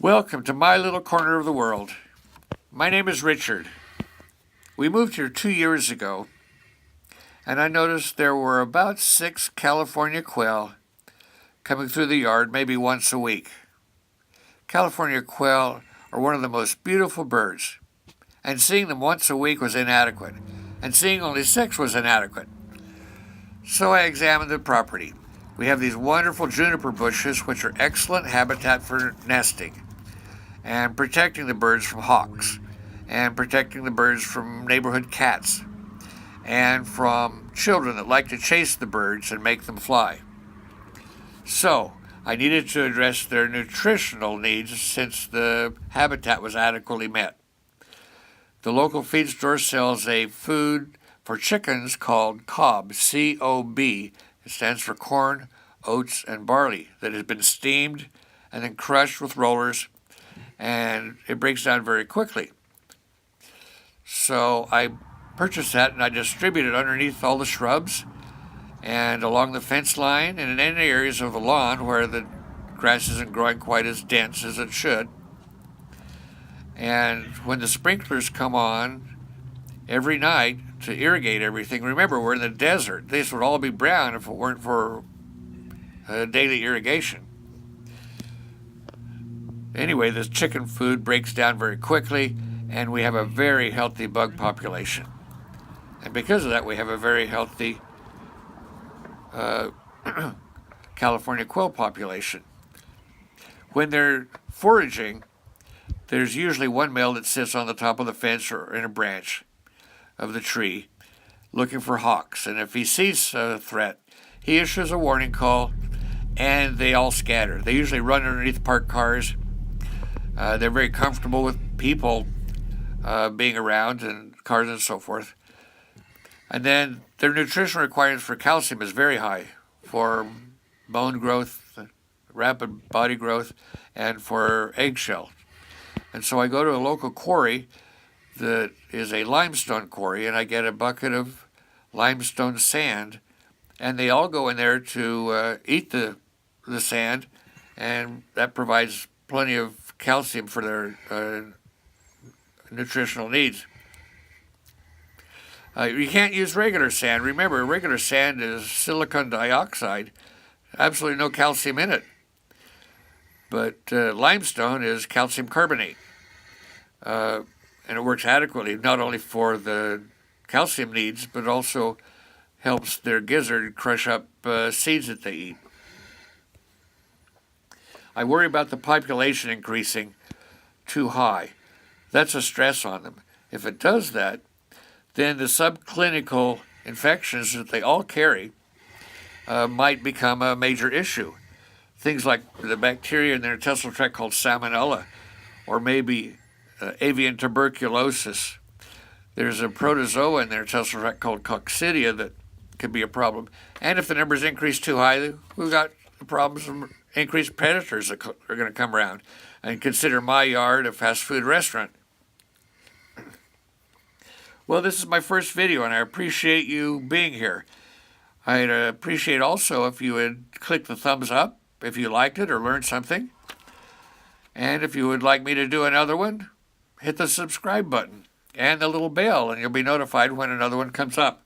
Welcome to my little corner of the world. My name is Richard. We moved here 2 years ago, and I noticed there were about 6 California quail coming through the yard maybe once a week. California quail are one of the most beautiful birds, and seeing them once a week was inadequate, and seeing only 6 was inadequate. So I examined the property. We have these wonderful juniper bushes, which are excellent habitat for nesting and protecting the birds from hawks, and protecting the birds from neighborhood cats, and from children that like to chase the birds and make them fly. So, I needed to address their nutritional needs since the habitat was adequately met. The local feed store sells a food for chickens called cob, C-O-B. It stands for corn, oats, and barley, that has been steamed and then crushed with rollers, and it breaks down very quickly. So I purchased that and I distribute it underneath all the shrubs and along the fence line and in any areas of the lawn where the grass isn't growing quite as dense as it should. And when the sprinklers come on every night to irrigate everything, remember, we're in the desert. This would all be brown if it weren't for daily irrigation. Anyway, this chicken food breaks down very quickly, and we have a very healthy bug population. And because of that, we have a very healthy California quail population. When they're foraging, there's usually one male that sits on the top of the fence or in a branch of the tree looking for hawks. And if he sees a threat, he issues a warning call, and they all scatter. They usually run underneath parked cars. They're very comfortable with people being around and cars and so forth. And then their nutritional requirements for calcium is very high for bone growth, rapid body growth, and for eggshell. And so I go to a local quarry that is a limestone quarry, and I get a bucket of limestone sand, and they all go in there to eat the sand, and that provides plenty of calcium for their nutritional needs. You can't use regular sand. Remember, regular sand is silicon dioxide, absolutely no calcium in it. But limestone is calcium carbonate, and it works adequately, not only for the calcium needs, but also helps their gizzard crush up seeds that they eat. I worry about the population increasing too high. That's a stress on them. If it does that, then the subclinical infections that they all carry might become a major issue. Things like the bacteria in their intestinal tract called salmonella, or maybe avian tuberculosis. There's a protozoa in their intestinal tract called coccidia that could be a problem. And if the numbers increase too high, we've got the problems from increased predators that are going to come around. And consider my yard a fast food restaurant. Well, this is my first video, and I appreciate you being here. I'd appreciate also if you would click the thumbs up if you liked it or learned something. And if you would like me to do another one, hit the subscribe button and the little bell, and you'll be notified when another one comes up.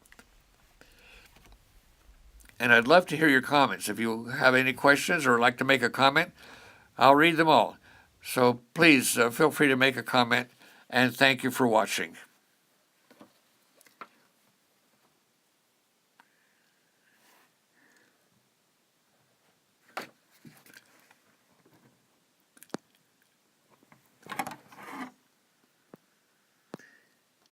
And I'd love to hear your comments. If you have any questions or like to make a comment, I'll read them all. So please feel free to make a comment, and thank you for watching.